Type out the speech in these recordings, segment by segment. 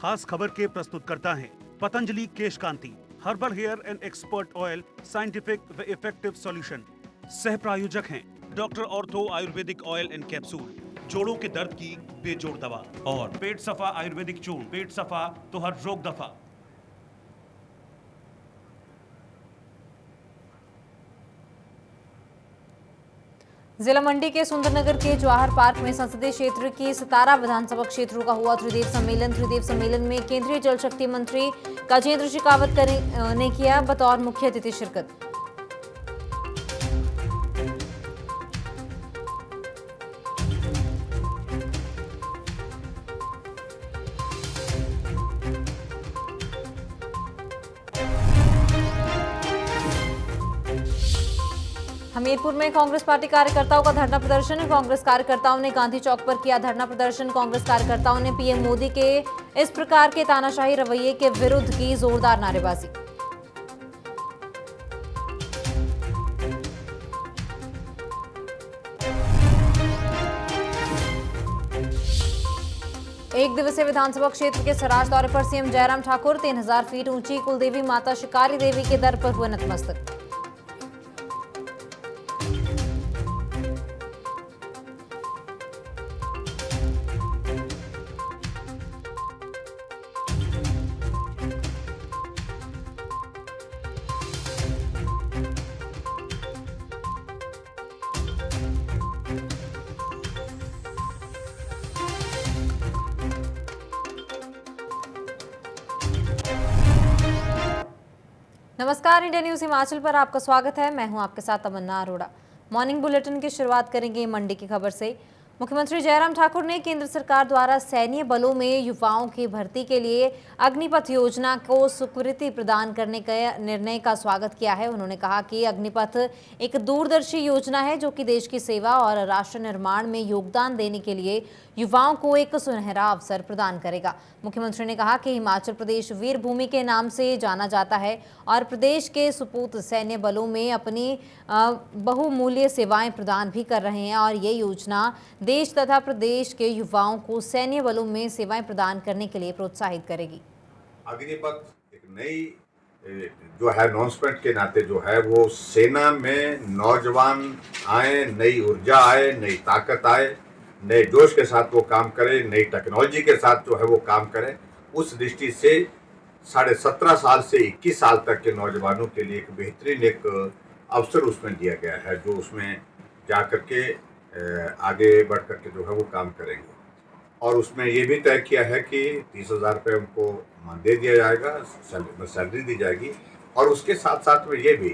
खास खबर के प्रस्तुतकर्ता हैं Patanjali Kesh Kanti, herbal hair and expert oil, scientific व इफेक्टिव सॉल्यूशन। सह प्रायोजक हैं doctor ortho ayurvedic oil and capsule, जोड़ों के दर्द की बेजोड़ दवा, और पेट सफा आयुर्वेदिक चूर्ण, पेट सफा तो हर रोग दफा। जिला मंडी के सुंदरनगर के जवाहर पार्क में संसदीय क्षेत्र की 17 विधानसभा क्षेत्रों का हुआ त्रिदेव सम्मेलन। त्रिदेव सम्मेलन में केंद्रीय जल शक्ति मंत्री गजेंद्र शेखावत ने किया बतौर मुख्य अतिथि शिरकत। हमीरपुर में कांग्रेस पार्टी कार्यकर्ताओं का धरना प्रदर्शन। कांग्रेस कार्यकर्ताओं ने गांधी चौक पर किया धरना प्रदर्शन। कांग्रेस कार्यकर्ताओं ने पीएम मोदी के इस प्रकार के तानाशाही रवैये के विरुद्ध की जोरदार नारेबाजी। एक दिवसीय विधानसभा क्षेत्र के सराज दौरे पर सीएम जयराम ठाकुर। 3000 फीट ऊंची कुलदेवी माता शिकारी देवी के दर पर हुए नतमस्तक। नमस्कार, इंडिया न्यूज हिमाचल पर आपका स्वागत है। मैं हूं आपके साथ तमन्ना अरोड़ा। मॉर्निंग बुलेटिन की शुरुआत करेंगे मंडी की खबर से। मुख्यमंत्री जयराम ठाकुर ने केंद्र सरकार द्वारा सैन्य बलों में युवाओं की भर्ती के लिए अग्निपथ योजना को स्वीकृति प्रदान करने के निर्णय का स्वागत किया है। उन्होंने कहा कि अग्निपथ एक दूरदर्शी योजना है जो कि देश की सेवा और राष्ट्र निर्माण में योगदान देने के लिए युवाओं को एक सुनहरा अवसर प्रदान करेगा। मुख्यमंत्री ने कहा कि हिमाचल प्रदेश वीर भूमि के नाम से जाना जाता है और प्रदेश के सुपूत सैन्य बलों में अपनी बहुमूल्य सेवाएं प्रदान भी कर रहे हैं और ये योजना देश तथा प्रदेश के युवाओं को सैन्य बलों में सेवाएं प्रदान करने के लिए प्रोत्साहित करेगी। अग्निपथ एक नई जो है अनाउंसमेंट के नाते जो है वो सेना में नौजवान आए, नई ऊर्जा आए, नई ताकत आए, नए जोश के साथ वो काम करे, नई टेक्नोलॉजी के साथ जो है वो काम करे। उस दृष्टि से 17.5 साल से 21 साल तक के नौजवानों के लिए एक बेहतरीन एक अवसर उसमें दिया गया है, जो उसमें जा करके आगे बढ़ करके जो है वो काम करेंगे। और उसमें ये भी तय किया है कि 30,000 रुपये उनको दे दिया जाएगा, सैलरी दी जाएगी। और उसके साथ साथ में ये भी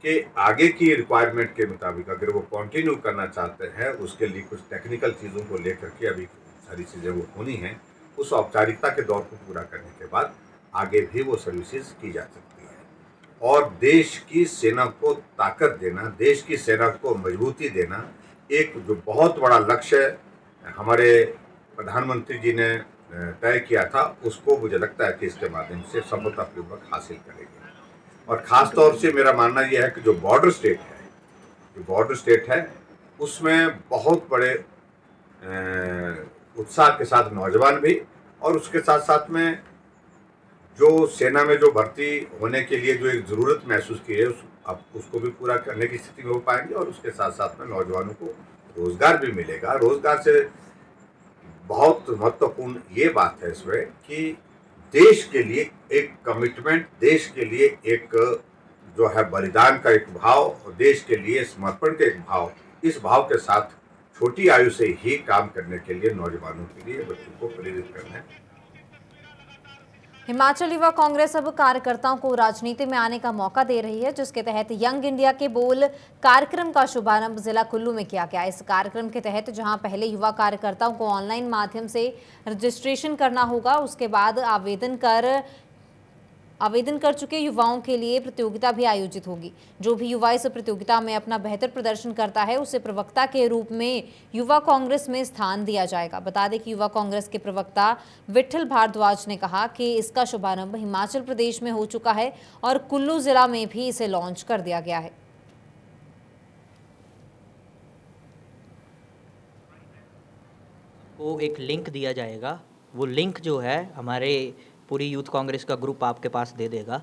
कि आगे की रिक्वायरमेंट के मुताबिक अगर वो कंटिन्यू करना चाहते हैं, उसके लिए कुछ टेक्निकल चीज़ों को लेकर के अभी सारी चीज़ें वो होनी हैं, उस औपचारिकता के दौर को पूरा करने के बाद आगे भी वो सर्विसेज की जा सकती है। और देश की सेना को ताकत देना, देश की सेना को मजबूती देना एक जो बहुत बड़ा लक्ष्य हमारे प्रधानमंत्री जी ने तय किया था, उसको मुझे लगता है कि इसके माध्यम से सफलतापूर्वक हासिल करेंगे। और ख़ास तौर से मेरा मानना यह है कि जो बॉर्डर स्टेट है उसमें बहुत बड़े उत्साह के साथ नौजवान भी, और उसके साथ साथ में जो सेना में जो भर्ती होने के लिए जो एक ज़रूरत महसूस की है अब उसको भी पूरा करने की स्थिति में हो पाएंगे। और उसके साथ साथ में नौजवानों को रोज़गार भी मिलेगा। रोज़गार से बहुत महत्वपूर्ण ये बात है इसमें कि देश के लिए एक कमिटमेंट, देश के लिए एक जो है बलिदान का एक भाव, और देश के लिए समर्पण का एक भाव, इस भाव के साथ छोटी आयु से ही काम करने के लिए नौजवानों के लिए बच्चों को प्रेरित करना है। हिमाचल युवा कांग्रेस अब कार्यकर्ताओं को राजनीति में आने का मौका दे रही है, जिसके तहत यंग इंडिया के बोल कार्यक्रम का शुभारंभ जिला कुल्लू में किया गया। इस कार्यक्रम के तहत जहां पहले युवा कार्यकर्ताओं को ऑनलाइन माध्यम से रजिस्ट्रेशन करना होगा, उसके बाद आवेदन कर चुके युवाओं के लिए प्रतियोगिता भी आयोजित होगी। जो भी युवा इस प्रतियोगिता में अपना बेहतर प्रदर्शन करता है उसे प्रवक्ता के रूप में युवा कांग्रेस में स्थान दिया जाएगा। बता दें कि युवा कांग्रेस के प्रवक्ता विठल भारद्वाज ने कहा कि इसका शुभारंभ हिमाचल प्रदेश में हो चुका है और कुल्लू जिला में भी इसे लॉन्च कर दिया गया है। को एक लिंक दिया जाएगा वो लिंक जो है हमारे पूरी यूथ कांग्रेस का ग्रुप आपके पास दे देगा।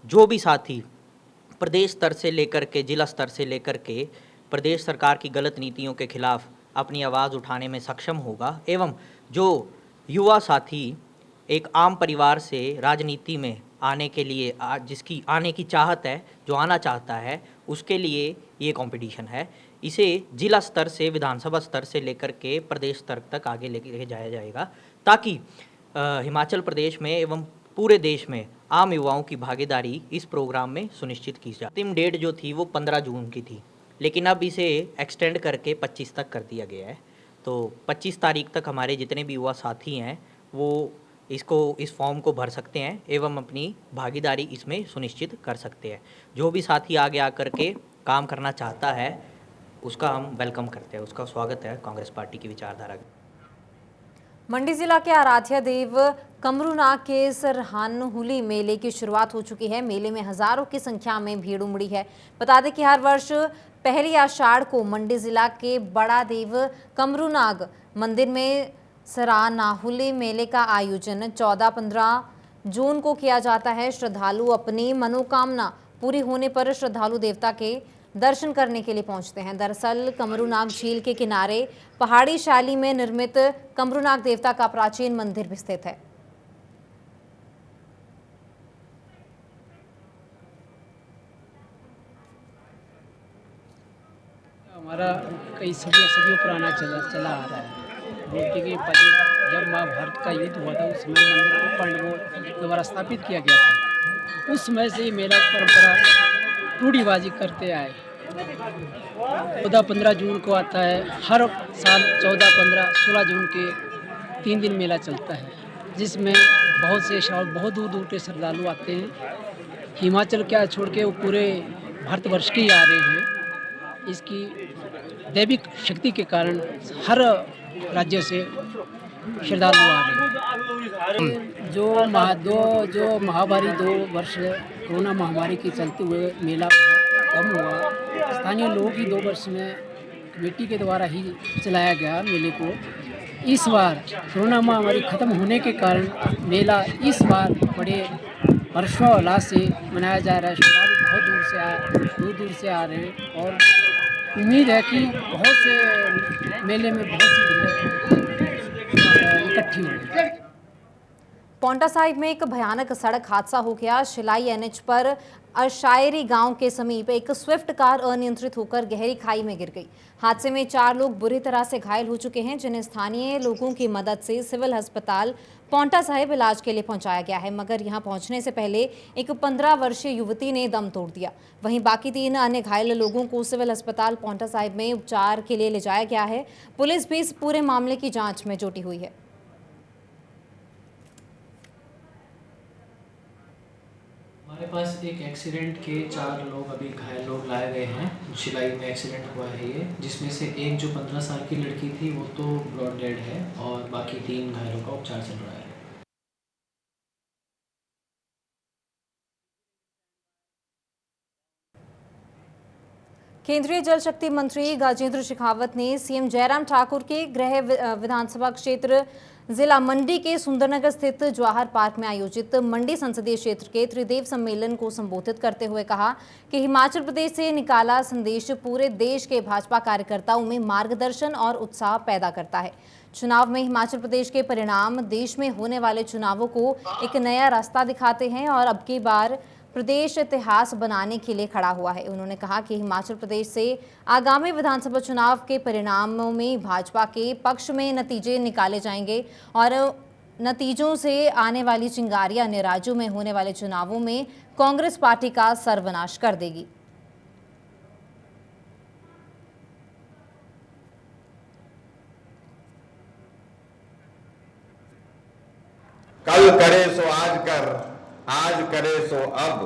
जो भी साथी प्रदेश स्तर से लेकर के जिला स्तर से लेकर के प्रदेश सरकार की गलत नीतियों के खिलाफ अपनी आवाज़ उठाने में सक्षम होगा, एवं जो युवा साथी एक आम परिवार से राजनीति में आने के लिए जिसकी आने की चाहत है, जो आना चाहता है, उसके लिए ये कंपटीशन है। इसे जिला स्तर से विधानसभा स्तर से लेकर के प्रदेश स्तर तक आगे लेके जाया जाएगा, ताकि हिमाचल प्रदेश में एवं पूरे देश में आम युवाओं की भागीदारी इस प्रोग्राम में सुनिश्चित की जाए। अंतिम डेट जो थी वो 15 जून की थी, लेकिन अब इसे एक्सटेंड करके 25 तक कर दिया गया है। तो 25 तारीख तक हमारे जितने भी युवा साथी हैं वो इस फॉर्म को भर सकते हैं एवं अपनी भागीदारी इसमें सुनिश्चित कर सकते हैं। जो भी साथी आगे आकर के काम करना चाहता है उसका हम वेलकम करते हैं, उसका स्वागत है कांग्रेस पार्टी की विचारधारा। मंडी जिला के आराध्य देव कमरूनाग के सरहानहुली मेले की शुरुआत हो चुकी है। मेले में हजारों की संख्या में भीड़ उमड़ी है। बता दें कि हर वर्ष पहली आषाढ़ को मंडी जिला के बड़ा देव कमरूनाग मंदिर में सरहानहुली मेले का आयोजन 14-15 जून को किया जाता है। श्रद्धालु अपनी मनोकामना पूरी होने पर श्रद्धालु देवता के दर्शन करने के लिए पहुंचते हैं। दरअसल कमरूनाग झील के किनारे पहाड़ी शैली में निर्मित कमरूनाग देवता का प्राचीन मंदिर भी स्थित है। हमारा कई सदियों पुराना चला आ रहा है। बोलते कि जब महाभारत का युद्ध हुआ था उस समय मंदिर को पांडवों द्वारा स्थापित किया गया था। उस समय से ये मेला परंपरा रूढ़िवाजी करते आए। 14-15 जून को आता है। हर साल 14, 15, 16 जून के 3 दिन मेला चलता है, जिसमें बहुत से श्रावक बहुत दूर दूर के श्रद्धालु आते हैं। हिमाचल क्या छोड़ के वो पूरे भारतवर्ष के ही आ रहे हैं। इसकी दैविक शक्ति के कारण हर राज्य से श्रद्धालु आ रहे हैं। जो महामारी 2 वर्ष कोरोना महामारी के चलते हुए मेला कम हुआ, स्थानीय लोगों की 2 वर्ष में कमेटी के द्वारा ही चलाया गया मेले को। इस बार कोरोना महामारी खत्म होने के कारण मेला इस बार बड़े हर्षोल्लास से मनाया जा रहा है। श्रद्धालु बहुत दूर से आ रहे हैं और उम्मीद है कि बहुत से मेले में बहुत सी भीड़ इकट्ठी होगी। पांवटा साहिब में एक भयानक सड़क हादसा हो गया। शिलाई एनएच पर अशायरी गांव के समीप एक स्विफ्ट कार अनियंत्रित होकर गहरी खाई में गिर गई। हादसे में 4 लोग बुरी तरह से घायल हो चुके हैं, जिन्हें स्थानीय लोगों की मदद से सिविल अस्पताल पांवटा साहिब इलाज के लिए पहुंचाया गया है, मगर यहां पहुंचने से पहले एक 15 वर्षीय युवती ने दम तोड़ दिया। वहीं बाकी 3 अन्य घायल लोगों को सिविल अस्पताल पांवटा साहिब में उपचार के लिए ले जाया गया है। पुलिस भी इस पूरे मामले की जाँच में जुटी हुई है। हमारे पास एक एक्सीडेंट के 4 लोग अभी घायल लोग लाए गए हैं। शिलाई में एक्सीडेंट हुआ है ये, जिसमें से एक जो 15 साल की लड़की थी वो तो ब्रॉड डेड है और बाकी 3 घायलों का उपचार चल रहा है। केंद्रीय जल शक्ति मंत्री गजेंद्र शेखावत ने सीएम जयराम ठाकुर के गृह विधानसभा क्षेत्र जिला मंडी के सुंदरनगर स्थित जवाहर पार्क में आयोजित मंडी संसदीय क्षेत्र के त्रिदेव सम्मेलन को संबोधित करते हुए कहा कि हिमाचल प्रदेश से निकाला संदेश पूरे देश के भाजपा कार्यकर्ताओं में मार्गदर्शन और उत्साह पैदा करता है। चुनाव में हिमाचल प्रदेश के परिणाम देश में होने वाले चुनावों को एक नया रास्ता दिखाते हैं और अब की बार प्रदेश इतिहास बनाने के लिए खड़ा हुआ है। उन्होंने कहा कि हिमाचल प्रदेश से आगामी विधानसभा चुनाव के परिणामों में भाजपा के पक्ष में नतीजे निकाले जाएंगे और नतीजों से आने वाली चिंगारियां अन्य राज्यों में होने वाले चुनावों में कांग्रेस पार्टी का सर्वनाश कर देगी। कल करे सो आज कर, आज करे सो अब,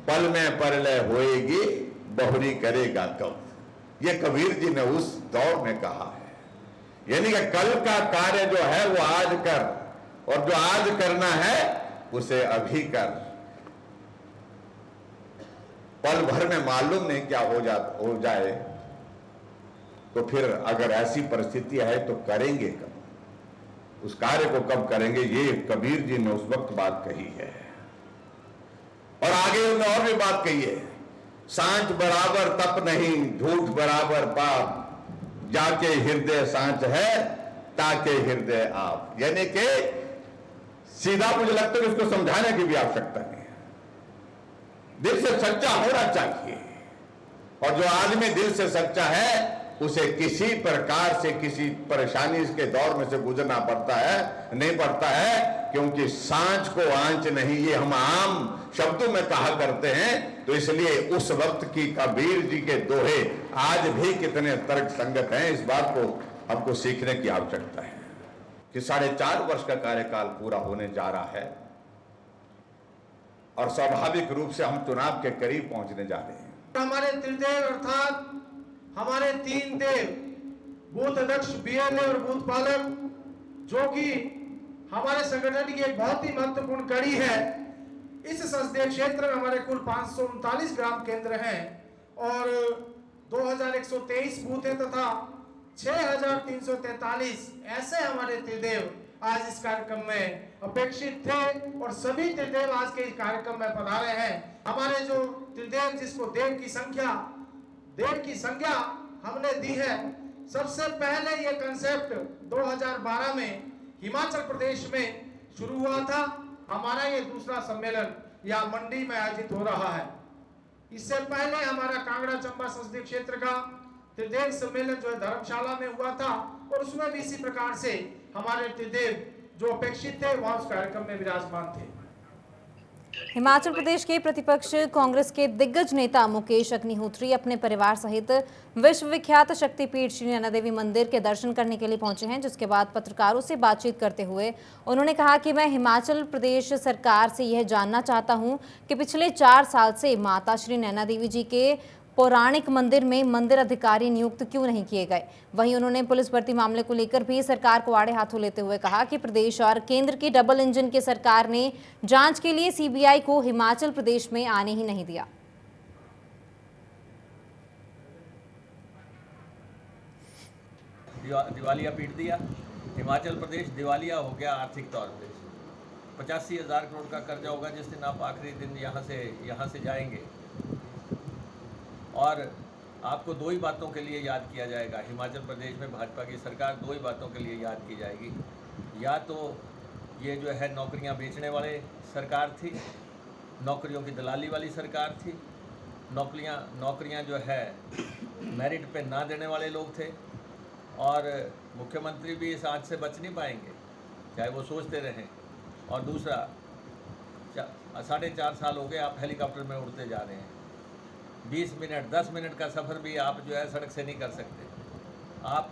पल में परलय होएगी, बहुरी करेगा कब। ये कबीर जी ने उस दौर में कहा है। यानी कि कल का कार्य जो है वो आज कर, और जो आज करना है उसे अभी कर। पल भर में मालूम नहीं क्या हो जाए, तो फिर अगर ऐसी परिस्थिति है तो करेंगे कब। उस कार्य को कब करेंगे, ये कबीर जी ने उस वक्त बात कही है। और आगे उन्होंने और भी बात कही है, सांच बराबर तप नहीं, झूठ बराबर पाप, जाके हृदय सांच है ताके हृदय आप। यानी कि सीधा मुझे लगता है कि उसको समझाने की भी आवश्यकता नहीं है, दिल से सच्चा होना चाहिए। और जो आदमी दिल से सच्चा है उसे किसी प्रकार से किसी परेशानी के दौर में से गुजरना पड़ता है नहीं पड़ता है, क्योंकि सांच को आंच नहीं, ये हम आम शब्दों में कहा करते हैं। तो इसलिए उस वक्त की कबीर जी के दोहे आज भी कितने तर्क संगत हैं, इस बात को हमको सीखने की आवश्यकता है। कि 4.5 वर्ष का कार्यकाल पूरा होने जा रहा है और स्वाभाविक रूप से हम चुनाव के करीब पहुंचने जा रहे हैं। हमारे त्रिदेव अर्थात हमारे 3 देव, बूथ अध्यक्ष, बीएलए और बूथ पालक, जो कि हमारे संगठन की एक बहुत ही महत्वपूर्ण कड़ी है। इस संसदीय क्षेत्र में हमारे कुल 539 ग्राम केंद्र हैं और 2123 बूथ है तथा 6343 ऐसे हमारे त्रिदेव आज इस कार्यक्रम में अपेक्षित थे और सभी त्रिदेव आज के इस कार्यक्रम में पधारे हैं। हमारे जो त्रिदेव, जिसको देव की संज्ञा हमने दी है, सबसे पहले ये कंसेप्ट 2012 में हिमाचल प्रदेश में शुरू हुआ था। हमारा ये दूसरा सम्मेलन यहाँ मंडी में आयोजित हो रहा है। इससे पहले हमारा कांगड़ा चंबा संसदीय क्षेत्र का त्रिदेव सम्मेलन जो है धर्मशाला में हुआ था और उसमें भी इसी प्रकार से हमारे त्रिदेव जो अपेक्षित थे वहां उस कार्यक्रम में विराजमान थे। हिमाचल प्रदेश के प्रतिपक्ष कांग्रेस के दिग्गज नेता मुकेश अग्निहोत्री अपने परिवार सहित विश्व विख्यात शक्तिपीठ श्री नैना देवी मंदिर के दर्शन करने के लिए पहुंचे हैं, जिसके बाद पत्रकारों से बातचीत करते हुए उन्होंने कहा कि मैं हिमाचल प्रदेश सरकार से यह जानना चाहता हूं कि पिछले 4 साल से माता श्री नैना देवी जी के पौराणिक मंदिर में मंदिर अधिकारी नियुक्त क्यों नहीं किए गए। वहीं उन्होंने पुलिस भर्ती मामले को लेकर भी सरकार को आड़े हाथों लेते हुए कहा कि प्रदेश और केंद्र की डबल इंजन की सरकार ने जांच के लिए सीबीआई को हिमाचल प्रदेश में आने ही नहीं दिया। दिवालिया पीट दिया, हिमाचल प्रदेश दिवालिया हो गया आर्थिक तौर पे। 85,000 करोड़ का कर्जा होगा जिस दिन आप आखिरी दिन यहाँ से जाएंगे। और आपको 2 ही बातों के लिए याद किया जाएगा। हिमाचल प्रदेश में भाजपा की सरकार 2 ही बातों के लिए याद की जाएगी। या तो ये जो है नौकरियां बेचने वाले सरकार थी, नौकरियों की दलाली वाली सरकार थी, नौकरियां जो है मेरिट पे ना देने वाले लोग थे। और मुख्यमंत्री भी इस आंच से बच नहीं पाएंगे चाहे वो सोचते रहें। और दूसरा, 4.5 साल हो गए आप हेलीकॉप्टर में उड़ते जा रहे हैं। 20 मिनट 10 मिनट का सफ़र भी आप जो है सड़क से नहीं कर सकते। आप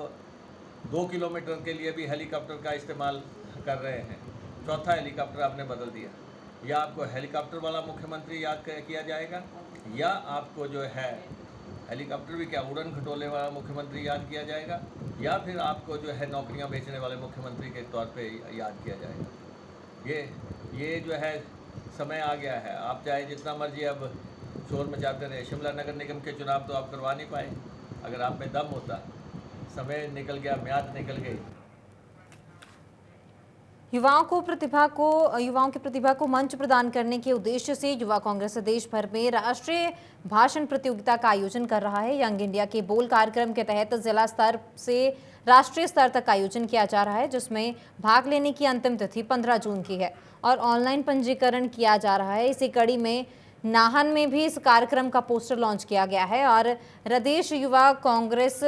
2 किलोमीटर के लिए भी हेलीकॉप्टर का इस्तेमाल कर रहे हैं। चौथा हेलीकॉप्टर आपने बदल दिया। या आपको हेलीकॉप्टर वाला मुख्यमंत्री याद किया जाएगा, या आपको जो है हेलीकॉप्टर भी क्या उड़न खटोले वाला मुख्यमंत्री याद किया जाएगा, या फिर आपको जो है नौकरियां बेचने वाले मुख्यमंत्री के तौर पे याद किया जाएगा। ये जो है समय आ गया है। आप चाहे जितना मर्जी अब शोर मचाते रहे, शिमला नगर निगम के चुनाव तो आप करवा नहीं पाए। अगर आप में दम होता, समय निकल गया, म्याद निकल गई। युवाओं की प्रतिभा को मंच प्रदान करने के उद्देश्य से युवा कांग्रेस देश भर में राष्ट्रीय भाषण प्रतियोगिता का आयोजन कर रहा है। यंग इंडिया के बोल कार्यक्रम के तहत जिला स्तर से राष्ट्रीय स्तर तक आयोजन किया जा रहा है, जिसमें भाग लेने की अंतिम तिथि 15 जून की है और ऑनलाइन पंजीकरण किया जा रहा है। इसी कड़ी में नाहन में भी इस कार्यक्रम का पोस्टर लॉन्च किया गया है और प्रदेश युवा कांग्रेस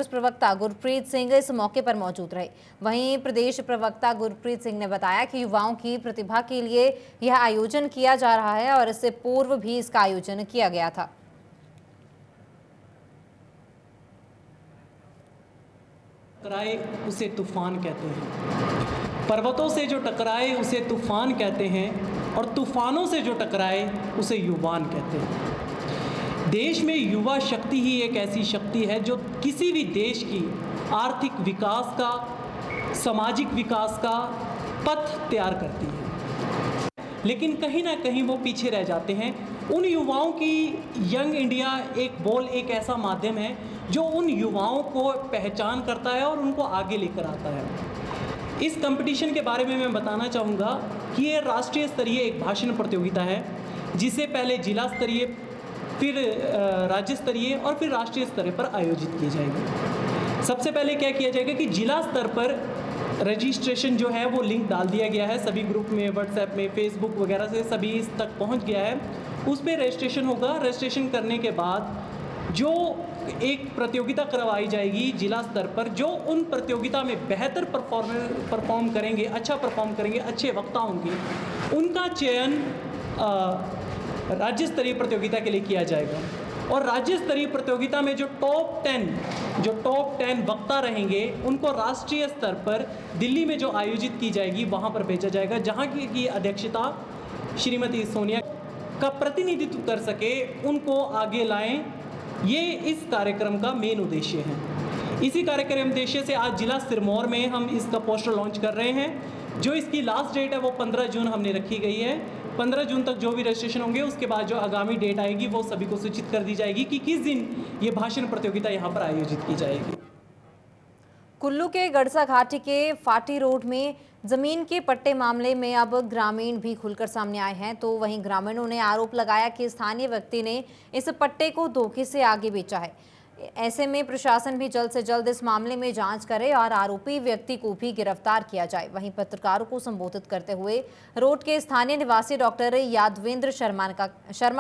प्रवक्ता गुरप्रीत सिंह इस मौके पर मौजूद रहे। वहीं प्रदेश प्रवक्ता गुरप्रीत सिंह ने बताया कि युवाओं की प्रतिभा के लिए यह आयोजन किया जा रहा है और इससे पूर्व भी इसका आयोजन किया गया था। टकराए उसे तूफान कहते हैं, पर्वतों से जो टकराए उसे तूफान कहते हैं और तूफानों से जो टकराए उसे युवान कहते हैं। देश में युवा शक्ति ही एक ऐसी शक्ति है जो किसी भी देश की आर्थिक विकास का, सामाजिक विकास का पथ तैयार करती है, लेकिन कहीं ना कहीं वो पीछे रह जाते हैं। उन युवाओं की यंग इंडिया एक ऐसा माध्यम है जो उन युवाओं को पहचान करता है और उनको आगे लेकर आता है। इस कंपटीशन के बारे में मैं बताना चाहूँगा कि ये राष्ट्रीय स्तरीय एक भाषण प्रतियोगिता है, जिसे पहले जिला स्तरीय, फिर राज्य स्तरीय और फिर राष्ट्रीय स्तर पर आयोजित की जाएगी। सबसे पहले क्या किया जाएगा कि जिला स्तर पर रजिस्ट्रेशन जो है वो लिंक डाल दिया गया है सभी ग्रुप में, व्हाट्सएप में, फेसबुक वगैरह से सभी इस तक पहुंच गया है। उस पर रजिस्ट्रेशन होगा। रजिस्ट्रेशन करने के बाद जो एक प्रतियोगिता करवाई जाएगी जिला स्तर पर, जो उन प्रतियोगिता में बेहतर परफॉर्म करेंगे, अच्छा परफॉर्म करेंगे, अच्छे वक्ता होंगे, उनका चयन राज्य स्तरीय प्रतियोगिता के लिए किया जाएगा। और राज्य स्तरीय प्रतियोगिता में जो टॉप 10 वक्ता रहेंगे, उनको राष्ट्रीय स्तर पर दिल्ली में जो आयोजित की जाएगी वहाँ पर भेजा जाएगा, जहाँ की अध्यक्षता श्रीमती सोनिया का प्रतिनिधित्व कर सके, उनको आगे लाएं। ये इस कार्यक्रम का मेन उद्देश्य है। इसी कार्यक्रम उद्देश्य से आज जिला सिरमौर में हम इसका पोस्टर लॉन्च कर रहे हैं। जो इसकी लास्ट डेट है वो 15 जून हमने रखी गई है। 15 जून तक जो भी रजिस्ट्रेशन होंगे, उसके बाद जो आगामी डेट आएगी वो सभी को सूचित कर दी जाएगी कि किस दिन ये भाषण प्रतियोगिता यहाँ पर आयोजित की जाएगी। कुल्लू के गड़सा घाटी के फाटी रोड में जमीन के पट्टे मामले में अब ग्रामीण भी खुलकर सामने आए हैं। तो वहीं ग्रामीणों ने आरोप लगाया कि स्थानीय व्यक्ति ने इस पट्टे को धोखे से आगे बेचा है। ऐसे में प्रशासन भी जल्द से जल्द इस मामले में जांच करे और आरोपी व्यक्ति को भी गिरफ्तार किया जाए। वहीं पत्रकारों को संबोधित करते हुए रोड के स्थानीय निवासी डॉक्टर यादवेंद्र शर्मा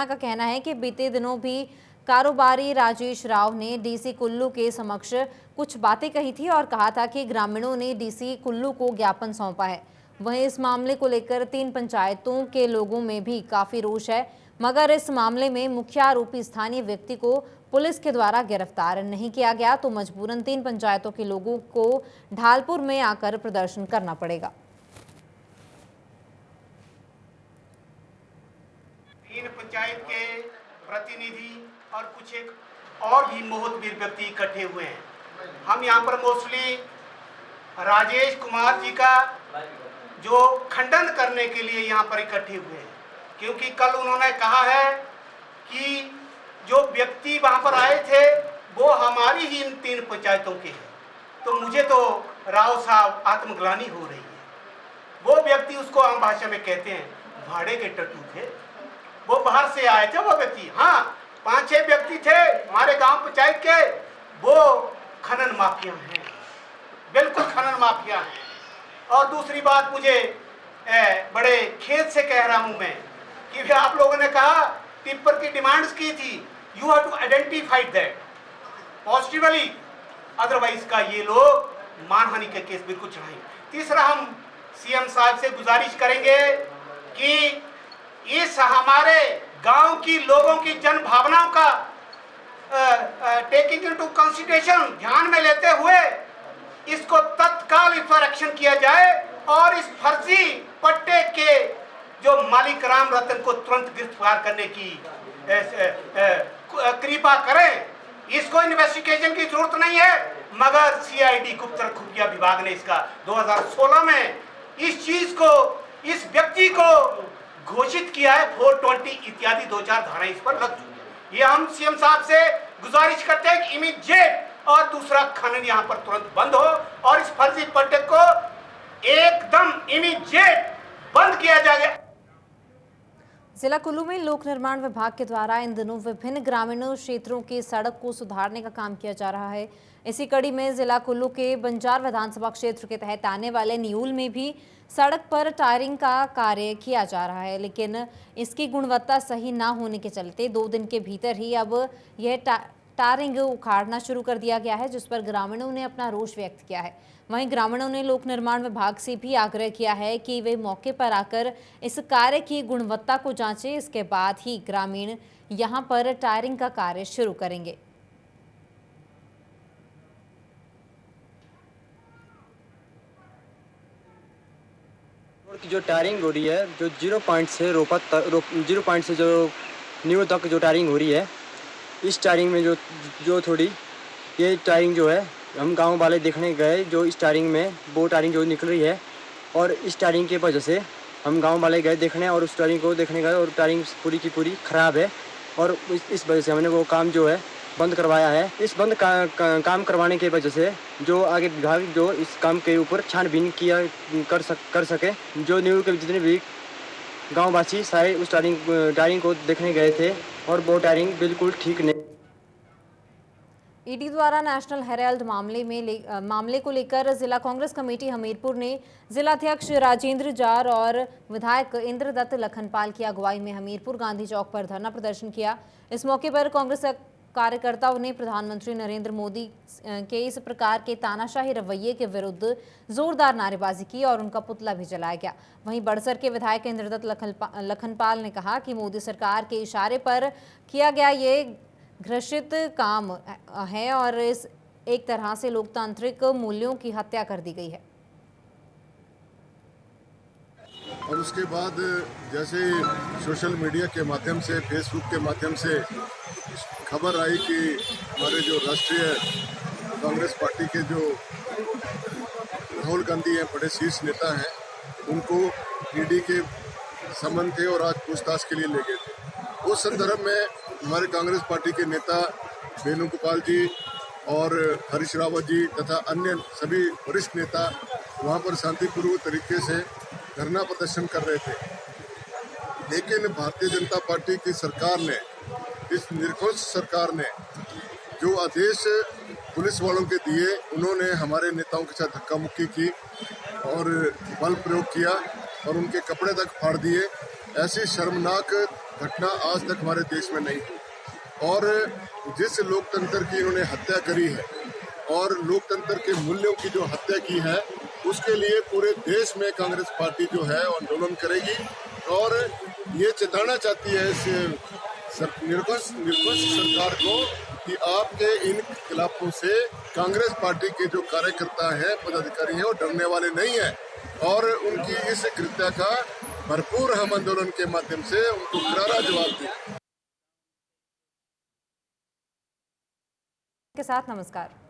का कहना है कि बीते दिनों भी कारोबारी राजेश राव ने डीसी कुल्लू के समक्ष कुछ बातें कही थी और कहा था कि ग्रामीणों ने डीसी कुल्लू को ज्ञापन सौंपा है। वहीं इस मामले को लेकर 3 पंचायतों के लोगों में भी काफी रोष है, मगर इस मामले में मुख्य आरोपी स्थानीय व्यक्ति को पुलिस के द्वारा गिरफ्तार नहीं किया गया तो मजबूरन 3 पंचायतों के लोगों को ढालपुर में आकर प्रदर्शन करना पड़ेगा। 3 पंचायत के प्रतिनिधि और कुछ एक और भी मोहतवीर व्यक्ति इकट्ठे हुए हैं। हम यहाँ पर मोस्टली राजेश कुमार जी का जो खंडन करने के लिए यहाँ पर इकट्ठे हुए हैं, क्योंकि कल उन्होंने कहा है कि जो व्यक्ति वहाँ पर आए थे वो हमारी ही इन 3 पंचायतों के हैं। तो मुझे तो राव साहब आत्मग्लानि हो रही है। वो व्यक्ति, उसको हम भाषा में कहते हैं भाड़े के टट्टू थे, वो बाहर से आए थे वो व्यक्ति। हाँ, 5-6 व्यक्ति थे हमारे गांव पंचायत के, वो खनन माफिया हैं, बिल्कुल खनन माफिया हैं। और दूसरी बात, मुझे बड़े खेद से कह रहा हूं मैं कि भी आप लोगों ने कहा टिप्पर की डिमांड्स की थी, you have to identify that positively, otherwise का ये लोग मानहानि के केस बिल्कुल चढ़ाएंगे। तीसरा, हम सीएम साहब से गुजारिश करेंगे कि इस हमारे गांव की लोगों की जन भावनाओं का टेकिंग इनटू कंसिडरेशन, ध्यान में लेते हुए इसको तत्काल इस पर एक्शन किया जाए और इस फर्जी पट्टे के जो मालिक राम रतन को तुरंत गिरफ्तार करने की कृपा करें। इसको इन्वेस्टिगेशन की जरूरत नहीं है, मगर सीआईडी गुप्त खुफिया विभाग ने इसका 2016 में इस चीज को, इस व्यक्ति को घोषित किया है। 420 इत्यादि 2-4 धाराएं इस पर लग चुकी है। ये हम सीएम साहब से गुजारिश करते हैं कि इमीडिएट और दूसरा खनन यहाँ पर तुरंत बंद हो और इस फर्जी पट्टे को एकदम इमीडिएट बंद किया जाए। जिला कुल्लू में लोक निर्माण विभाग के द्वारा इन दिनों विभिन्न ग्रामीण क्षेत्रों की सड़क को सुधारने का काम किया जा रहा है। इसी कड़ी में जिला कुल्लू के बंजार विधानसभा क्षेत्र के तहत आने वाले न्यूल में भी सड़क पर टायरिंग का कार्य किया जा रहा है, लेकिन इसकी गुणवत्ता सही ना होने के चलते 2 दिन के भीतर ही अब यह टायरिंग उखाड़ना शुरू कर दिया गया है, जिस पर ग्रामीणों ने अपना रोष व्यक्त किया है। वहीं ग्रामीणों ने लोक निर्माण विभाग से भी आग्रह किया है कि वे मौके पर आकर इस कार्य की गुणवत्ता को जांचें, इसके बाद ही ग्रामीण यहां पर टायरिंग का कार्य शुरू करेंगे। की जो टायरिंग हो रही है, जो 0 पॉइंट से 0 पॉइंट से जो न्यू तक जो टायरिंग हो रही है, इस टायरिंग में जो थोड़ी ये टायरिंग जो है, हम गांव वाले देखने गए, जो इस टायरिंग में वो टायरिंग जो निकल रही है, और इस टायरिंग की वजह से हम गांव वाले गए देखने और उस टायरिंग को देखने गए और टायरिंग पूरी की पूरी ख़राब है। और इस वजह से हमने वो काम जो है बंद करवाया है। इस बंद काम करवाने की वजह से जो आगे विभाग जो इस काम के ऊपर छानबीन किया कर सके। जो न्यू के जितने भी गांववासी सारे उस टायरिंग को देखने गए थे और वो टायरिंग बिल्कुल ठीक नहीं। ईडी द्वारा नेशनल हेराल्ड मामले को लेकर जिला कांग्रेस कमेटी हमीरपुर ने जिलाध्यक्ष राजेंद्र जार और विधायक इंद्रदत्त लखनपाल की अगुवाई में हमीरपुर गांधी चौक पर धरना प्रदर्शन किया। इस मौके पर कांग्रेस कार्यकर्ताओं ने प्रधानमंत्री नरेंद्र मोदी के इस प्रकार के तानाशाही रवैये के विरुद्ध जोरदार नारेबाजी की और उनका पुतला भी जलाया गया। वहीं बड़सर के विधायक इंद्रदत्त लखनपाल ने कहा कि मोदी सरकार के इशारे पर किया गया ये घृणित काम है और इस एक तरह से लोकतांत्रिक मूल्यों की हत्या कर दी गई है। और उसके बाद जैसे सोशल मीडिया के माध्यम से, फेसबुक के माध्यम से खबर आई कि हमारे जो राष्ट्रीय कांग्रेस पार्टी के जो राहुल गांधी हैं, बड़े शीर्ष नेता हैं, उनको ईडी के समन थे और आज पूछताछ के लिए ले गए थे। उस संदर्भ में हमारे कांग्रेस पार्टी के नेता वेणुगोपाल जी और हरीश रावत जी तथा अन्य सभी वरिष्ठ नेता वहां पर शांतिपूर्वक तरीके से धरना प्रदर्शन कर रहे थे। लेकिन भारतीय जनता पार्टी की सरकार ने, इस निरंकुश सरकार ने जो आदेश पुलिस वालों के दिए, उन्होंने हमारे नेताओं के साथ धक्का मुक्की की और बल प्रयोग किया और उनके कपड़े तक फाड़ दिए। ऐसी शर्मनाक घटना आज तक हमारे देश में नहीं हुई। और जिस लोकतंत्र की इन्होंने हत्या करी है और लोकतंत्र के मूल्यों की जो हत्या की है, उसके लिए पूरे देश में कांग्रेस पार्टी जो है आंदोलन करेगी और ये चेताना चाहती है इस निरंकुश सरकार को कि आपके इन खिलाफों से कांग्रेस पार्टी के जो कार्यकर्ता हैं, पदाधिकारी हैं, वो डरने वाले नहीं हैं और उनकी इस कृत्य का भरपूर हम आंदोलन के माध्यम से उनको करारा जवाब दें। के साथ नमस्कार।